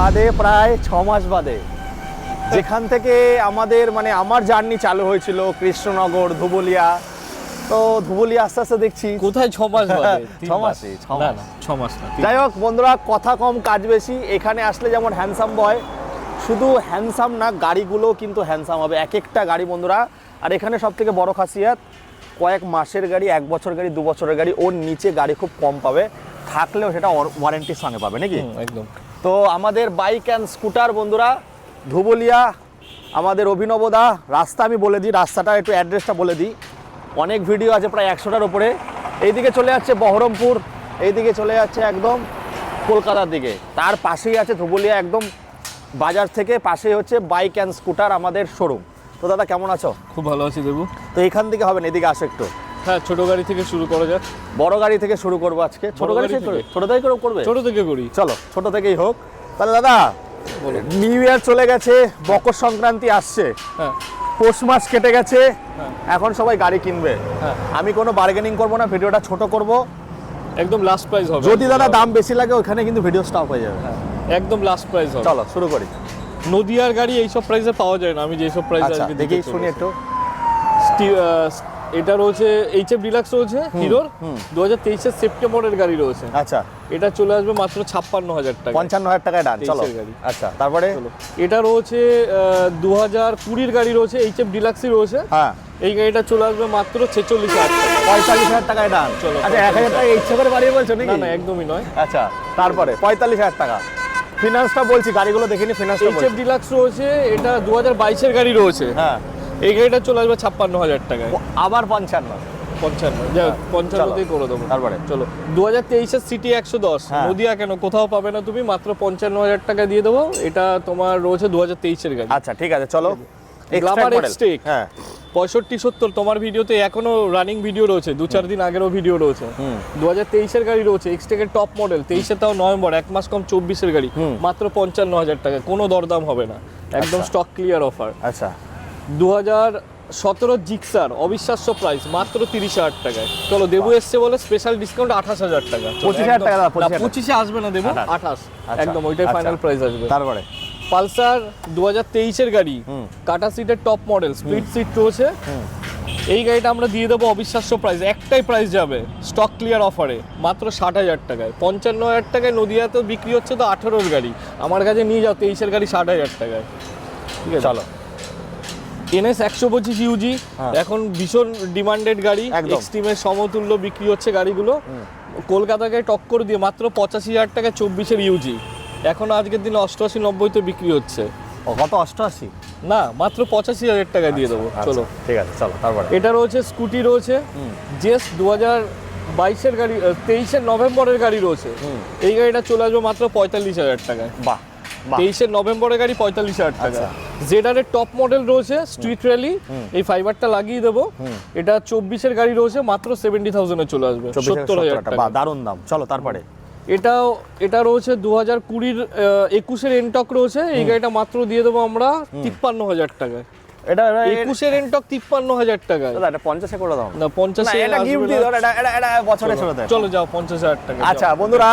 বাদে, প্রায় 6 মাস বাদে, যেখান থেকে আমাদের মানে আমার জার্নি চালু হয়েছিল কৃষ্ণনগর, ধুবুলিয়া। তো ধুবুলিয়া আস্তে আস্তে দেখছি কোথায় 6 মাস বাদে? 6 মাসে, 6 মাস। না 6 মাস না। যাই হোক বন্ধুরা, কথা কম কাজ বেশি। এখানে আসলে যেমন হ্যান্ডসাম বয়, শুধু হ্যান্ডসাম না, গাড়িগুলোও কিন্তু হ্যান্ডসাম হবে, এক একটা গাড়ি বন্ধুরা। আর এখানে সব থেকে বড় খাসিয়াত, কয়েক মাসের গাড়ি, 1 বছর গাড়ি, 2 বছরের গাড়ি, ওর নিচে গাড়ি খুব কম পাবে, থাকলেও সেটা ওয়ারেন্টির সঙ্গে পাবে নাকি? একদম। তো আমাদের বাইক অ্যান্ড স্কুটার বন্ধুরা, ধুবুলিয়া আমাদের অভিনবদা। রাস্তা আমি বলে দিই, রাস্তাটা একটু অ্যাড্রেসটা বলে দিই। অনেক ভিডিও আছে, প্রায় 100টার উপরে। এইদিকে চলে যাচ্ছে বহরমপুর, এইদিকে চলে যাচ্ছে একদম কলকাতার দিকে, তার পাশেই আছে ধুবুলিয়া, একদম বাজার থেকে পাশেই হচ্ছে বাইক অ্যান্ড স্কুটার আমাদের শোরুম। তো দাদা কেমন আছো? খুব ভালো আছি দেবু। তো এখান থেকে হবে না, এদিকে আসো একটু। হ্যাঁ, ছোট গাড়ি থেকে শুরু করা যাক। বড় গাড়ি থেকে শুরু করবো আজকে। ছোট গাড়ি থেকে ছোট থেকে করবে? ছোট থেকে করি, চলো ছোট থেকেই হোক। তাহলে দাদা, নিউ ইয়ার চলে গেছে, মকর সংক্রান্তি আসছে, হ্যাঁ পৌষ মাস কেটে গেছে, হ্যাঁ। এখন সবাই গাড়ি কিনবে। হ্যাঁ। আমি কোনো বার্গেনিং করবো না, ভিডিওটা ছোট করব। একদম লাস্ট প্রাইস হবে। যদি দাদা দাম বেশি লাগে ওখানে কিন্তু ভিডিও স্টপ হয়ে যাবে। একদম লাস্ট প্রাইস হবে। চলো শুরু করি। নদিয়ার গাড়ি এইসব প্রাইসে পাওয়া যায় না, আমি যেসব প্রাইসে আচ্ছা আজকে দেখি দিতে শুনি চলেছি। একটু। এটা রয়েছে এইচএফ ডিলাক্স রয়েছে হিরোর, 2023 সেপ্টেম্বরের গাড়ি রয়েছে। আচ্ছা, এটা চলে আসবে মাত্র 56,000 টাকা। 55,000 টাকায় ডান। চলো 23 এর গাড়ি। আচ্ছা, তারপরে চলো, এটা রয়েছে 2020 গাড়ি রয়েছে, এইচএফ ডিলাক্সই রয়েছে। হ্যাঁ, এই গাড়িটা চলে আসবে মাত্র 46,000 টাকা। 45,000 টাকায় ডান। চলো, আচ্ছা, 1,000 টাকা ইচ্ছে করে বাড়িয়ে বলছো না নাকি? না, একদমই নয়। আচ্ছা, তারপরে 45,000 টাকা। ফিনান্সটা বলছি, গাড়িগুলো দেখিনি, ফিনান্সটা এইচএফ বলছি। ডিলাক্স রয়েছে, এটা 2022 গাড়ি রয়েছে। হ্যাঁ, এই গাড়িটা চলে আসবে 56,000 টাকায়। আবার 55। 55, যাই হোক, 55তেই করে দেবো। তারপরে চলো, 2023 সিটি 110 হ্যাঁ। নদিয়া কেন কোথাও পাবে না তুমি, মাত্র 55,000 টাকা দিয়ে দেবো। এটা তোমার রয়েছে 2023 গাড়ি। আচ্ছা ঠিক আছে, চলো। Glamour Extract model। এক্সটেক হ্যাঁ, 65-70 তোমার ভিডিওতে এখনো রানিং ভিডিও রয়েছে, 2-4 দিন আগেরও ভিডিও রয়েছে। 2023 গাড়ি রয়েছে, এক্সটেকের টপ মডেল, 23 তাও নভেম্বর, 1 মাস কম 24 গাড়ি, মাত্র 55,000 টাকা, কোনো দরদাম হবে না, একদম আচ্ছা। Stock clear offer. আচ্ছা 2017 জিক্সার অবিশ্বাস্য প্রাইস, মাত্র 30,000 টাকায়। চলো, দেবু এসছে বলে স্পেশাল ডিসকাউন্ট 28,000 টাকা। 25,000 টাকা দাদা, 25,000 25-এ আসবে না দেবু, 28 আচ্ছা, একদম ওইটাই আচ্ছা। ফাইনাল প্রাইস আসবে। তারপরে পালসার 2023 গাড়ি, কাটা সিটের টপ মডেল, স্প্লিট সিট রয়েছে। এই গাড়িটা আমরা দিয়ে দেবো অবিশ্বাস্য প্রাইস, একটাই প্রাইস যাবে স্টক ক্লিয়ার অফারে, মাত্র 60,000 টাকায়। 55,000 টাকায় নদিয়াতেও বিক্রি হচ্ছে, তো 18-র গাড়ি আমার কাছে নিয়ে যাও, 23-এর গাড়ি 60,000 টাকায়। ঠিক আছে, চলো। NS 125 ইউজি এখন ভীষণ ডিমান্ডেড গাড়ি, একদম। এক্সট্রিমের সমতুল্য বিক্রি হচ্ছে গাড়িগুলো। কলকাতাকে টক্কর দিয়ে মাত্র 85,000 টাকায় 24-এর ইউজি, এখন আজকের দিনে 88-90 বিক্রি হচ্ছে। ও কত? 88? না, মাত্র 85,000 টাকা দিয়ে দেবো। চলো, ঠিক আছে, চলো তারপরে। এটা রয়েছে স্কুটি রয়েছে, জেস 2022-এর গাড়ি, 23-এর নভেম্বরের গাড়ি রয়েছে। এই গাড়িটা চলে আসবে মাত্র 45,000 টাকায়। বাহ বাহ। 23-এর নভেম্বরের গাড়ি 45,000 টাকা। আচ্ছা। জেডারের টপ মডেল রয়েছে, স্ট্রিট র্যালি, এই ফাইবারটা লাগিয়ে দেবো। এটা 24-এর গাড়ি রয়েছে, মাত্র 70,000-এ চলে আসবে, 70,000 টাকা। বাহ, দারুণ দাম। চলো তারপরে। এটা রয়েছে 2020-এর 21-এর এনটক রয়েছে, এই গাড়িটা মাত্র দিয়ে দেবো আমরা 53,000 টাকায়। এটা 21-এর এনটক 53,000 টাকায়। দাদা এটা 50-এ করে দাও না, 50-এ এটা গিফট দিই, এটা বছরে ছেড়ে দেয়। চলো যাও, 50,000 টাকা। আচ্ছা বন্ধুরা,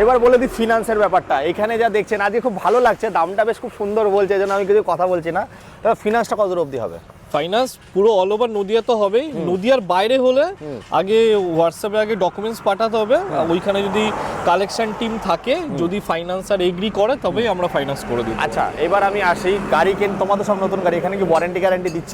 এবার বলে দিই ফিনান্সের ব্যাপারটা। এখানে যা দেখছেন আজকে খুব ভালো লাগছে, দামটা বেশ খুব সুন্দর বলছে, এজন্য আমি কিছু কথা বলছি না। এবার ফিনান্সটা কত দূর অবধি হবে? ফাইন্যান্স পুরো অল ওভার নদিয়া তো হবেই, নদিয়ার বাইরে হলে আগে হোয়াটসঅ্যাপে আগে ডকুমেন্টস পাঠাতে হবে, ওইখানে যদি কালেকশন টিম থাকে, যদি ফাইন্যান্সার এগ্রি করে তবেই আমরা ফাইন্যান্স করে দিই। আচ্ছা এবার আমি আসি, গাড়ি তোমাদের সব নতুন গাড়ি, এখানে কি ওয়ারেন্টি গ্যারান্টি দিচ্ছ?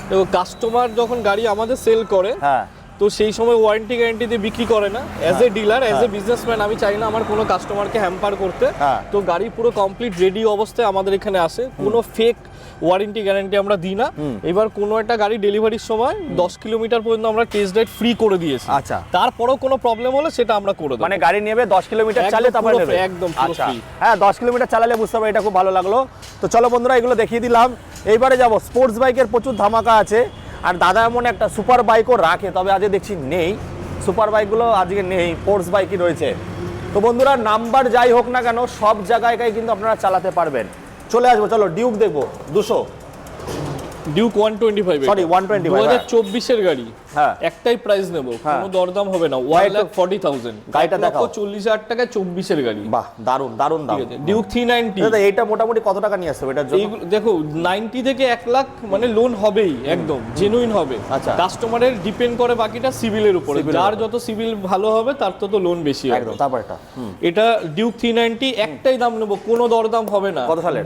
তো কাস্টমার যখন গাড়ি আমাদের সেল করে, হ্যাঁ, তো সেই সময় ওয়ারেন্টি গ্যারান্টি দিয়ে বিক্রি করে না। As a dealer, as a businessman, আমি চাই না আমার কোনো কাস্টমারকে হ্যাম্পার করতে। হ্যাঁ। তো গাড়ি পুরো কমপ্লিট রেডি অবস্থায় আমাদের এখানে আসে, কোনো ফেক ওয়ারেন্টি গ্যারান্টি আমরা দিই না। এবার কোনো একটা গাড়ি ডেলিভারির সময় 10 কিলোমিটার পর্যন্ত আমরা টেস্ট রাইড ফ্রি করে দিয়েছি। আচ্ছা। তারপরেও কোনো প্রবলেম হলে সেটা আমরা করে দেবো। মানে গাড়ি নেবে 10 কিলোমিটার একদম চালে তারপরে পুরো নেবে? একদম পুরো আচ্ছা, free। হ্যাঁ 10 কিলোমিটার চালালে বুঝতে পারবে, এটা খুব ভালো লাগলো। তো চলো বন্ধুরা, এগুলো দেখিয়ে দিলাম। এইবারে যাব স্পোর্টস বাইকের, প্রচুর ধামাকা আছে। আর দাদা এমন একটা সুপার বাইকও রাখে, তবে আজকে দেখছি নেই, সুপার বাইকগুলো আজকে নেই, স্পোর্টস বাইকই রয়েছে। তো বন্ধুরা, নাম্বার যাই হোক না কেন সব জায়গায় কিন্তু আপনারা চালাতে পারবেন। চলে আসবো, চলো ডিউক দেখবো। 200 ডিউক 125, Sorry, 125, 2024-এর গাড়ি, হ্যাঁ। একটাই প্রাইস নেব, হ্যাঁ। কোনো দরদাম হবে না, 1,40,000 গাড়িটা দেখাও। 1,40,000 টাকায় 24-এর গাড়ি। বাহ, দারুন দারুন দাম। ডিউক 390 দাদা এইটা মোটামুটি কত টাকা নিয়ে আসছে এটার জন্য? এইগুলো দেখো 90 থেকে 1 লাখ মানে লোন হবেই, একদম জেনুইন হবে। আচ্ছা। কাস্টমারের ডিপেন্ড করে বাকিটা সিভিলের উপরে, Civil এর যার উপরে। যত সিভিল ভালো হবে তার তত লোন বেশি হবে। একদম। তারপর এটা এটা ডিউক 390 একটাই দাম নেবো, কোনো দরদাম হবে না। কত সালের?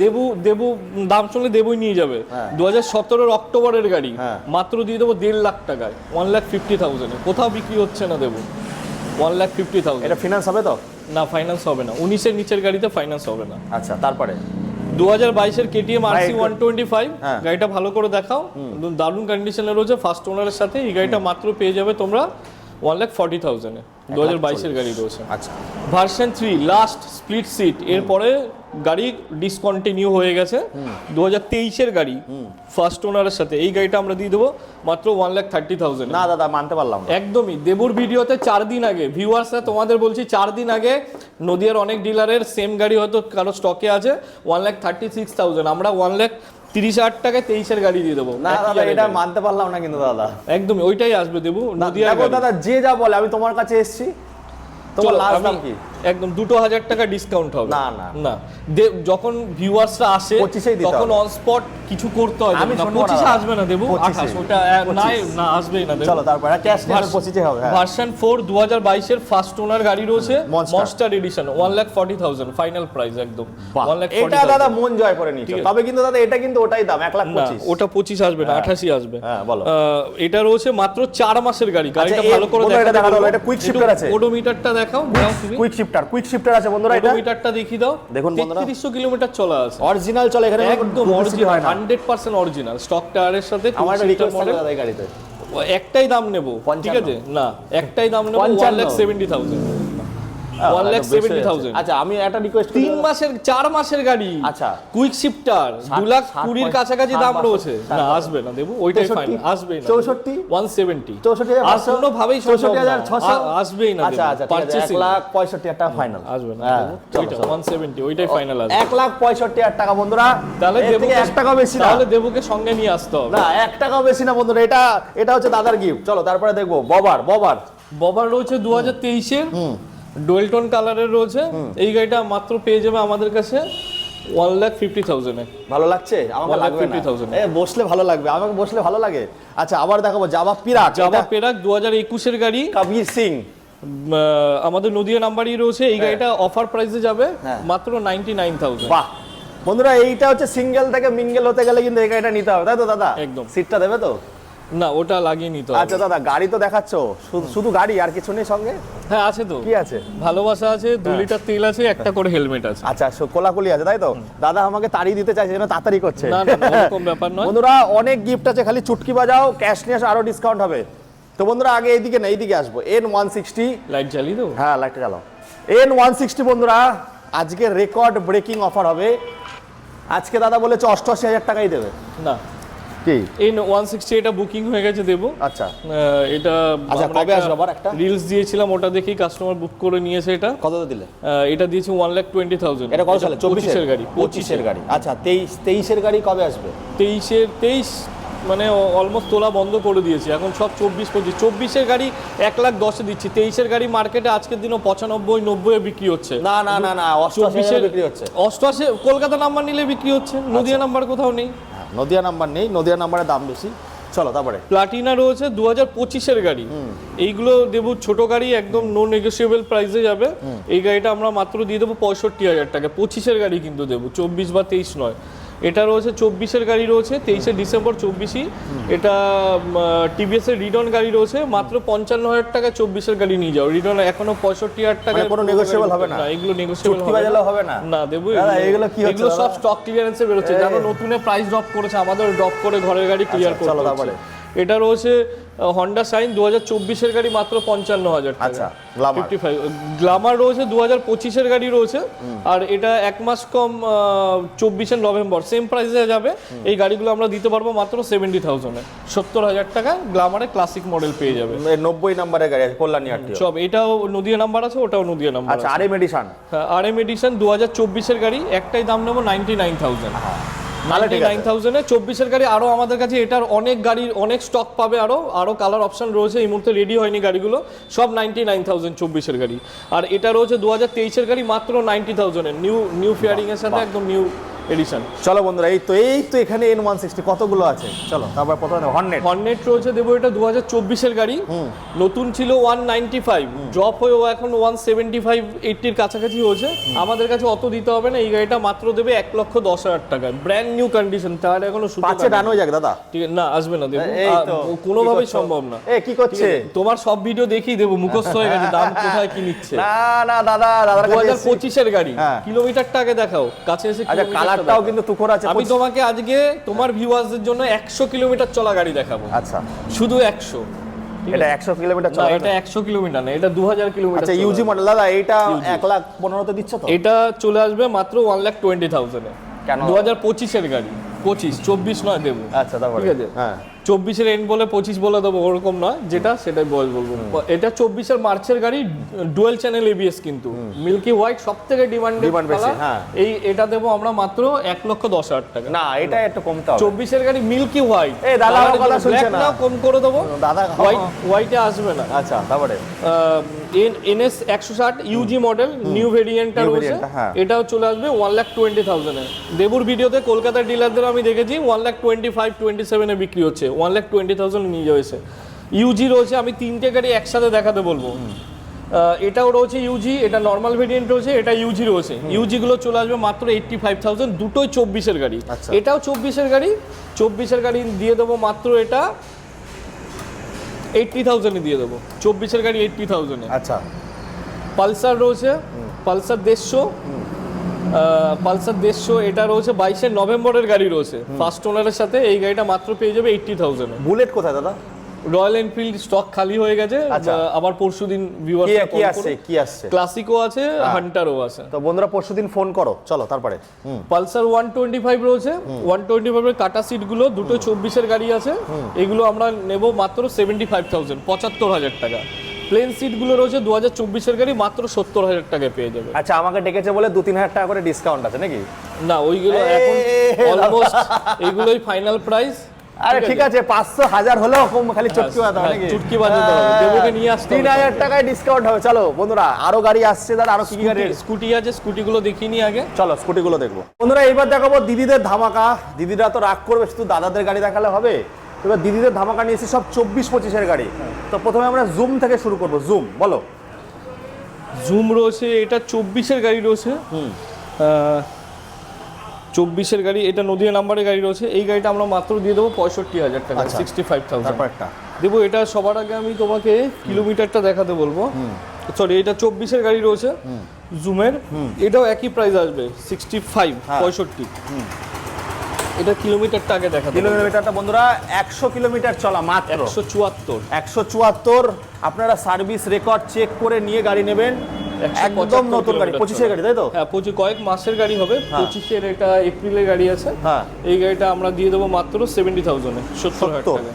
দেবু দাম শুনলে দেবুই নিয়ে যাবে। হ্যাঁ। 2017 অক্টোবরের গাড়ি, হ্যাঁ। মাত্র দিয়ে দেবো 1.5 লাখ টাকায়, 1,50,000 কোথাও বিক্রি হচ্ছে না দেবো, 1,50,000। এটা ফিনান্স হবে তো? না, ফাইন্যান্স হবে না, 19-এর নিচের গাড়িতে ফাইন্যান্স হবে না। আচ্ছা, তারপরে 2022-এর কেটিএম ভাই, RC একটু- 125, হ্যাঁ। গাড়িটা ভালো করে দেখাও, দারুণ কন্ডিশনে রয়েছে, ফার্স্ট ওনারের সাথে। এই গাড়িটা মাত্র পেয়ে যাবে তোমরা 1,40,000-এ, 2022-এর গাড়ি রয়েছে। আচ্ছা, ভার্সন 3 লাস্ট স্প্লিট সিট, এরপরে গাড়ি ডিসকন্টিনিউ হয়ে গেছে। 2023-এর গাড়ি ফার্স্ট ওনারের সাথে, এই গাড়িটা আমরা দিয়ে দেবো মাত্র 1,30,000। না দাদা মানতে পারলাম না। একদমই দেবুর ভিডিওতে 4 দিন আগে ভিউয়ার্সরা তোমাদের বলছি 4 দিন আগে নদিয়ার অনেক ডিলারের সেম গাড়ি হয়তো কারো স্টকে আছে 1,36,000, আমরা 1,30,000 টাকায় 23-এর গাড়ি দিয়ে দেবো। না দাদা এটা মানতে পারলাম না কিন্তু দাদা। একদমই ওইটাই আসবে দেবু নদিয়ার দেখো গাড়ি। দাদা যে যা বলে, আমি তোমার কাছে এসেছি, তোমার চলো, লাস্ট আমি দাম কি? একদম 2,000 টাকা ডিসকাউন্ট হবে। না, না। না যখন ভিউয়ার্সরা আসে 25-এই দিতে তখন হবে। অন স্পট কিছু করতে হয়, আমি না শুনবো না 25-এ দাদা। আসবে না দেবু, 25-এ। 28 ওটা না আসবেই না দেবু। চলো তারপরে ক্যাশ নিয়ে 25 হবে। হ্যাঁ। ভার্সন 4 2022-এর ফার্স্ট ওনার গাড়ি রয়েছে, Monster। Monster edition, 1,40,000 final price একদম। বাহ, 1,40,000 এটা দাদা মন জয় করে নিয়েছো। ঠিক আছে। তবে কিন্তু দাদা এটা কিন্তু ওটাই দাম, 1,25,000। না, ওটা 25 আসবে না, 88 আসবে। হ্যাঁ, বলো। এটা রয়েছে মাত্র 4 মাসের গাড়ি, গাড়িটা এই ভালো করে বন্ধুরা এটা দেখাতে দেখাতে বলবো। হবে, এটা quick shifter আছে। ওডোমিটারটা দেখাও, দাও তুমি। কুইক শিফটার আছে বন্ধুরা। এটা ওডোমিটারটা দেখিয়ে দাও, দেখুন বন্ধুরা। 3300 কিলোমিটার চলা আছে, অরিজিনাল চলে এখানে, একদম অরিজিনাল, 100% অরিজিনাল স্টক টায়ারের সাথে। আমার একটা two-seater রিকোয়েস্ট model। দাদা এই গাড়িতে একটাই দাম নেব, 55 ঠিক আছে? না, একটাই দাম নেব, 55 1,70,000, 1,70,000। আচ্ছা, আমি একটা রিকোয়েস্ট 4 মাসের গাড়ি। আচ্ছা। কুইক শিফটার 2,20,000 কাছাকাছি দাম রয়েছে। না, আসবে না দেবু, ওইটাই 64, ফাইনাল, আসবেই না। 64, 170, 64,500, আর কোনো ভাবেই সম্ভব না। 64,600, আসবেই না আচ্ছা দেবু, আচ্ছা, ঠিক আছে, purchasing 1,65,000 টাকা ফাইনাল আসবে না হ্যাঁ, দেবু, চলো, ওইটা চলো। 170, ওইটাই ফাইনাল আসবে। 1,65,000 টাকা বন্ধুরা। তাহলে এর থেকে দেবুকে 1 টাকাও বেশি না। তাহলে দেবুকে সঙ্গে নিয়ে আসতে হবে। না, 1 টাকাও বেশি না বন্ধুরা। এটা হচ্ছে দাদার গিফট। চলো তারপরে দেখবো ববার। ববার রয়েছে 2023-এর, ডোয়েলটন কালারের রয়েছে। এই গাড়িটা মাত্র পেয়ে যাবে আমাদের কাছে 1,50,000-এ। ভালো লাগছে? আমাকে লাগবে না। 1,50,000 বসলে ভালো লাগবে, আমাকে বসলে ভালো লাগে। আচ্ছা, আবার দেখাবো জাভা পিরাক। জাভা পেরাক 2021-এর গাড়ি, কবির সিং। আমাদের নদিয়া নাম্বারই রয়েছে। এই গাড়িটা অফার প্রাইসে যাবে হ্যাঁ। মাত্র 99,000। বাহ বন্ধুরা, এইটা হচ্ছে সিঙ্গেল থেকে মিঙ্গেল হতে গেলে কিন্তু এই গাড়িটা নিতে হবে, তাই তো দাদা? একদম। সিটটা দেবে তো? না, ওটা লাগিয়ে নিতে হবে। আচ্ছা দাদা, গাড়ি তো দেখাচ্ছো, শুধু গাড়ি আর কিছু নেই সঙ্গে? হ্যাঁ, আছে তো। কি আছে? ভালোবাসা আছে, 2 লিটার তেল আছে, একটা করে হেলমেট আছে। আচ্ছা, কোলাকুলি আছে, তাই তো? দাদা আমাকে তাড়িয়ে দিতে চাইছে, যেন তাড়াতাড়ি করছে। না না, ওরকম ব্যাপার নয়। বন্ধুরা অনেক গিফট আছে, খালি চুটকি বাজাও, ক্যাশ নিয়ে আসো, আরো ডিসকাউন্ট হবে। তো বন্ধুরা আগে এইদিকে না, এইদিকে আসবো। N160, লাইট জ্বালিয়ে দেবো। হ্যাঁ লাইটটা জ্বালাও। N160 বন্ধুরা আজকে রেকর্ড ব্রেকিং অফার হবে। আজকে দাদা বলেছে 88,000 টাকাই দেবে। না, কি? এই 160 এটা বুকিং হয়ে গেছে দেবো। আচ্ছা এটা আচ্ছা, আমরা কবে আসবে আবার একটা? রিলস দিয়েছিলাম, ওটা দেখেই কাস্টমার বুক করে নিয়েছে। এটা কত দিলে? এটা দিয়েছি 1,20,000। এটা কত সালে? 25-এর গাড়ি। 25-এর গাড়ি। আচ্ছা, 23-এর গাড়ি কবে আসবে? 23 মানে অলমোস্ট তোলা বন্ধ করে দিয়েছি, এখন সব 24-25। 24-এর গাড়ি 1,10,000 দিচ্ছি। 23-এর গাড়ি মার্কেটে আজকের দিনও 95-90-এ বিক্রি হচ্ছে। না না না না, 88,000 বিক্রি হচ্ছে। 88 কলকাতা নাম্বার নিলে বিক্রি হচ্ছে, নদিয়া নাম্বার কোথাও নেই। নদিয়া নাম্বার নেই, নদিয়া নাম্বারের দাম বেশি। চলো তারপরে প্লাটিনা রয়েছে 2025-এর গাড়ি। এইগুলো দেবো ছোট গাড়ি, একদম নো নেগোসিয়েবল প্রাইসে যাবে। এই গাড়িটা আমরা মাত্র দিয়ে দেবো 65,000 টাকা। 25-এর গাড়ি কিন্তু দেবো, 24 বা 23 নয়। এটা রয়েছে 24-এর গাড়ি রয়েছে, 23শে ডিসেম্বর 24ই। এটা টিভিএস এর রিডন গাড়ি রয়েছে, মাত্র 55,000 টাকা 24-এর গাড়ি নিয়ে যাও। রিডন এখনো 65,000 টাকা। কোনো নেগোসিয়েবল হবে না? এগুলো নেগোসিয়েবল চুটকি বাজালেও হবে না? না দেবো। দাদা এগুলো কি হচ্ছে? এগুলো সব স্টক ক্লিয়ারেন্সে বেরোচ্ছে, জানো নতুনে প্রাইস ড্রপ করেছে, আমাদের ড্রপ করে ঘরের গাড়ি ক্লিয়ার আচ্ছা, চলো করতে তারপরে। হচ্ছে। এটা রয়েছে হন্ডা সাইন 2024-এর গাড়ি, মাত্র 55,000 টাকা। আচ্ছা, গ্ল্যামার। 55 গ্ল্যামার রয়েছে 2025-এর গাড়ি রয়েছে। আর এটা 1 মাস কম 24-এর নভেম্বর, সেম প্রাইসে যাবে। এই গাড়িগুলো আমরা দিতে পারবো মাত্র 70,000-এ। 70,000 টাকা গ্ল্যামারে ক্লাসিক মডেল পেয়ে যাবে। 90 নাম্বারের গাড়ি আছে, কল্যাণী আরটিও। সব এটাও নদিয়া নাম্বার আছে, ওটাও নদিয়া নাম্বার আচ্ছা, আছে। RM edition. আরএম এডিশন 2024-এর গাড়ি, একটাই দাম নেবো 99,000। তাহলে ঠিক আছে। 99,000 এ 24 গাড়ি। আরো আমাদের কাছে এটার অনেক গাড়ির অনেক স্টক পাবে, আরো কালার অপশন রয়েছে, এই মুহূর্তে রেডি হয়নি গাড়িগুলো, সব 99,000 24 গাড়ি। আর এটা রয়েছে 2023 গাড়ি মাত্র 90,000 এর, নিউ ফেয়ারিং এর সাথে একদম নিউ এডিশন। চলো বন্ধুরা, এই তো এখানে N160 কতগুলো আছে, চলো তারপর প্রথমে হর্নেট রয়েছে, দেবো এটা 2024 গাড়ি, নতুন ছিল 195, ড্রপ হয়েও এখন 175 80 কাছাকাছি হয়েছে। আমাদের কাছে অত দিতে হবে না, এই গাড়িটা মাত্র দেবে 1,10,000 টাকায়, ব্র্যান্ড নিউ কন্ডিশন, তার এখনো শুধু পাঁচে ডান হয়ে যাক দাদা। ঠিক আছে, না আসবে না দেবো, এই তো, কোনোভাবেই সম্ভব না। কি করছে তোমার সব ভিডিও দেখি দেবো, মুখস্থ হয়ে গেছে দাম কোথায় কি নিচ্ছে। না দাদার কাছে 2025 টাকা হ্যাঁ। কিলোমিটারটা আগে দেখাও, কাছে এসে আচ্ছা, কালারটাও কিন্তু তুখোর আছে। আমি তোমাকে আজকে তোমার ভিউয়ার্সদের জন্য 100 কিলোমিটার চলা গাড়ি দেখাবো। আচ্ছা, শুধু 100। এটা 100 কিলোমিটার চলা, এটা 100 কিলোমিটার না, এটা 2000 কিলোমিটার। আচ্ছা, ইউজি মডেল দাদা, এটা 1,15,000 তে দিচ্ছ তো? এটা চলে আসবে মাত্র 1,20,000 এ। কেন? 2025 এর গাড়ি, 24 নয় দেবো। আচ্ছা, তারপরে ঠিক আছে, হ্যাঁ 24 এন্ড বলে 25 বলে দেবো, ওরকম নয়, যেটা সেটাই বলবো। এটা 24 মার্চের গাড়ি, ডুয়েল চ্যানেল এবিএস, কিন্তু মিল্কি হোয়াইট সব থেকে ডিমান্ড বেশি। হ্যাঁ, এটা দেবো আমরা মাত্র 1,10,000 টাকা। না, এটা একটু কমতে হবে। 24 গাড়ি মিল্কি হোয়াইট, এই দাদা আমার কথা শুনছে না, কম করে দেবো, দাদা হোয়াইটে আসবে না। আচ্ছা, তারপরে NS 160 ইউজি মডেল, নিউ ভেরিয়েন্টটা রয়েছে, হ্যাঁ। এটাও চলে আসবে 1,20,000 এ। দেবুর ভিডিওতে কলকাতার ডিলারদের আমি দেখেছি 1,25,27 এ বিক্রি হচ্ছে, 1,20,000 নিয়ে যাচ্ছে। ইউজি রয়েছে, আমি তিনটে গাড়ি একসাথে দেখাতে বলবো। এটাও রয়েছে ইউজি, এটা নর্মাল ভেরিয়েন্ট রয়েছে, এটা ইউজি রয়েছে। ইউজি গুলো চলে আসবে মাত্র 85,000, দুটোই 24 গাড়ি। আচ্ছা। এটাও 24 গাড়ি, 24 গাড়ি দিয়ে দেবো মাত্র এটা 80,000 এ দিয়ে দেবো, 24 গাড়ি 80,000 এ। আচ্ছা, পালসার রয়েছে, পালসার 150, এটা রয়েছে 22 নভেম্বরের গাড়ি রয়েছে, ফার্স্ট ওনারের সাথে। এই গাড়িটা মাত্র পেয়ে যাবে 80,000 এ। বুলেট কোথায় দাদা? রয়্যাল এনফিল্ড স্টক খালি হয়ে গেছে, আচ্ছা। আবার পরশুদিন ভিউয়ার্স কি আসছে? ক্লাসিকও আছে, হান্টারও আছে। তো বন্ধুরা পরশুদিন ফোন করো, চলো তারপরে। পালসার 125 রয়েছে, 125 এর কাটা সিট গুলো, দুটো 24 গাড়ি আছে, এগুলো আমরা নেব মাত্র 75,000, 75,000 টাকা। প্লেন সিট গুলো রয়েছে 2024 গাড়ি, মাত্র 70,000 টাকায় পেয়ে যাবে। আচ্ছা, আমাকে ডেকেছে বলে 2-3 হাজার টাকা করে ডিসকাউন্ট আছে নাকি? না, ওইগুলো এখন অলমোস্ট এগুলোই ফাইনাল প্রাইস। আরে ঠিক আছে, 500-1000 হলেও কম, খালি চটকি বাজাতে হবে নাকি? চুটকি বাজাতে হবে, দেবকে নিয়ে আসতে হবে। 3,000 টাকায় ডিসকাউন্ট হবে। চলো বন্ধুরা, আরো গাড়ি আসছে, দাদা আরো কি কি গাড়ি? স্কুটি আছে, স্কুটিগুলো দেখিয়ে নি আগে। চলো স্কুটিগুলো দেখবো। বন্ধুরা এইবার দেখাবো দিদিদের ধামাকা। দিদিরা তো রাগ করবে, শুধু দাদাদের গাড়ি দেখালে হবে। এবার দিদিদের ধামাকা নিয়েছি সব 24-25 গাড়ি। তো প্রথমে আমরা জুম থেকে শুরু করবো। জুম বলো। জুম রয়েছে, এটা 24 গাড়ি রয়েছে, 24 গাড়ি, এটা নদিয়া নাম্বারের গাড়ি রয়েছে। এই গাড়িটা আমরা মাত্র দিয়ে দেবো 65,000 টাকা, 65,000 তারপরটা দেবো। এটা সবার আগে আমি তোমাকে কিলোমিটারটা দেখাতে বলবো। সরি, এটা 24 গাড়ি রয়েছে জুমের, এটাও একই প্রাইস আসবে 65। এটা কিলোমিটারটা আগে দেখাতে বলবো। কিলোমিটারটা বন্ধুরা 100 কিলোমিটার চলা মাত্র 174। আপনারা সার্ভিস রেকর্ড চেক করে নিয়ে গাড়ি নেবেন, একদম নতুন গাড়ি। 25 গাড়ি, তাই তো? হ্যাঁ, কয়েক মাসের গাড়ি হবে। 25 এটা এপ্রিলের গাড়ি আছে। হ্যাঁ, এই গাড়িটা আমরা দিয়ে দেবো মাত্র 70,000 এ, 70,000 টাকা।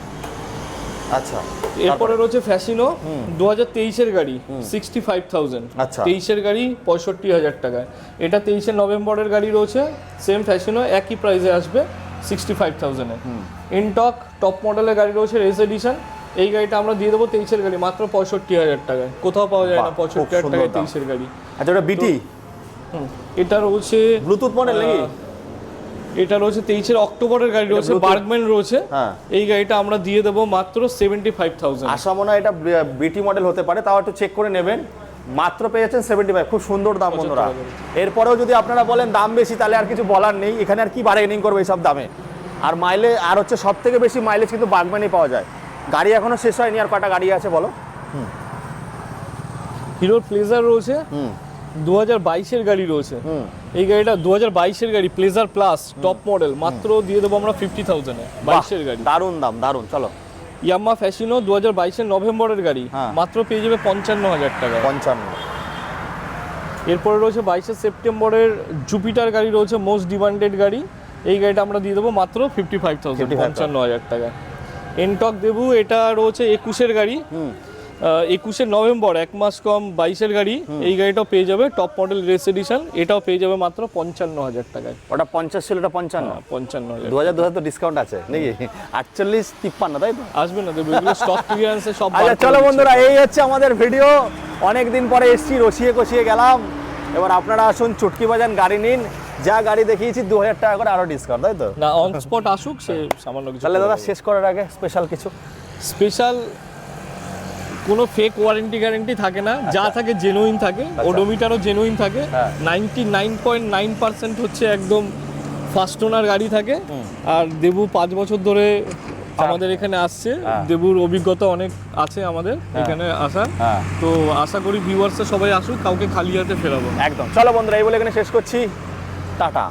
আচ্ছা, এরপরে রয়েছে ফ্যাসিনো 2023 গাড়ি, 65,000। আচ্ছা, 23 গাড়ি 65,000 টাকায়। এটা 23 নভেম্বরের গাড়ি রয়েছে, সেম ফ্যাসিনো, একই প্রাইসে আসবে 65,000 এ। ইনটক টপ মডেলের গাড়ি রয়েছে, রেস এডিশন। এই গাড়িটা আমরা দিয়ে দেবো 23 গাড়ি মাত্র 65,000 টাকায়। কোথাও পাওয়া যায় না 65,000 টাকায় 23 গাড়ি। আচ্ছা, ওটা বিটি। এটা রয়েছে ব্লুটুথ মডেল নাকি? এটা রয়েছে 23 অক্টোবরের গাড়ি রয়েছে, বার্গম্যান রয়েছে। এই গাড়িটা আমরা দিয়ে দেবো মাত্র 75,000। আশা মনে হয় এটা বিটি মডেল হতে পারে, তাও একটু চেক করে নেবেন। মাত্র পেয়ে যাচ্ছেন 75, খুব সুন্দর দাম বন্ধুরা। এরপরেও যদি আপনারা বলেন দাম বেশি, তাহলে আর কিছু বলার নেই, এখানে আর কি বার্গেনিং করবে এইসব দামে। আর মাইলেজ, আর হচ্ছে সব থেকে বেশি মাইলেজ কিন্তু বার্গম্যানই পাওয়া যায়। গাড়ি এখনো শেষ হয়নি, আর কটা গাড়ি আছে বলো? হিরোর প্লেজার রয়েছে, 2022 গাড়ি রয়েছে। এই গাড়িটা 2022 গাড়ি, প্লেজার প্লাস টপ মডেল, মাত্র দিয়ে দেবো আমরা 50,000 এ, 22 গাড়ি। দারুণ দাম, দারুণ। চলো ইয়াম্মা ফ্যাসিনো 2022 নভেম্বরের গাড়ি, মাত্র পেয়ে যাবে 55,000 টাকা। 55। এরপরে রয়েছে 22 সেপ্টেম্বরের জুপিটার গাড়ি রয়েছে, মোস্ট ডিমান্ডেড গাড়ি। এই গাড়িটা আমরা দিয়ে দেবো মাত্র 55,000, 55,000 টাকা। এনটক দেবু, এটা রয়েছে 21 গাড়ি, 21শে নভেম্বর, 1 মাস কম, 22-এর গাড়ি। এই গাড়িটাও পেয়ে যাবে টপ মডেল রেস এডিশন, এটাও পেয়ে যাবে মাত্র 55,000 টাকায়। ওটা 50 ছিল, ওটা 55। 55,000 2000 তো ডিসকাউন্ট আছে নাকি? 48 53 তাই তো? আসবে না দেবে, এগুলো স্টক ক্লিয়ারেন্সে সব বার আচ্ছা করে চলো দিচ্ছে। বন্ধুরা, এই হচ্ছে আমাদের ভিডিও। অনেক দিন পরে এসছি, রসিয়ে কষিয়ে গেলাম। এবার আপনারা আসুন, চুটকি বাজান, গাড়ি নিন। যা গাড়ি দেখিয়েছি 2000 টাকা করে আরো ডিসকাউন্ট, তাই তো? না, অন স্পট আসুক, সে সামান্য কিছু। তাহলে দাদা শেষ করার আগে স্পেশাল কিছু। স্পেশাল কোনো ফেক ওয়ারেন্টি গ্যারেন্টি থাকে না, যা থাকে জেনুইন থাকে। ওডোমিটারও জেনুইন থাকে। হ্যাঁ। 99.9% হচ্ছে একদম ফার্স্ট ওনার গাড়ি থাকে। আর দেবু 5 বছর ধরে আমাদের এখানে আসছে। দেবুর অভিজ্ঞতা অনেক আছে আমাদের এখানে আসার। হ্যাঁ। তো আশা করি ভিউয়ার্সরা সবাই আসুক, কাউকে খালি হাতে ফেরাবো না। একদম। চলো বন্ধুরা, এই বলে এখানে শেষ করছি। টাটা।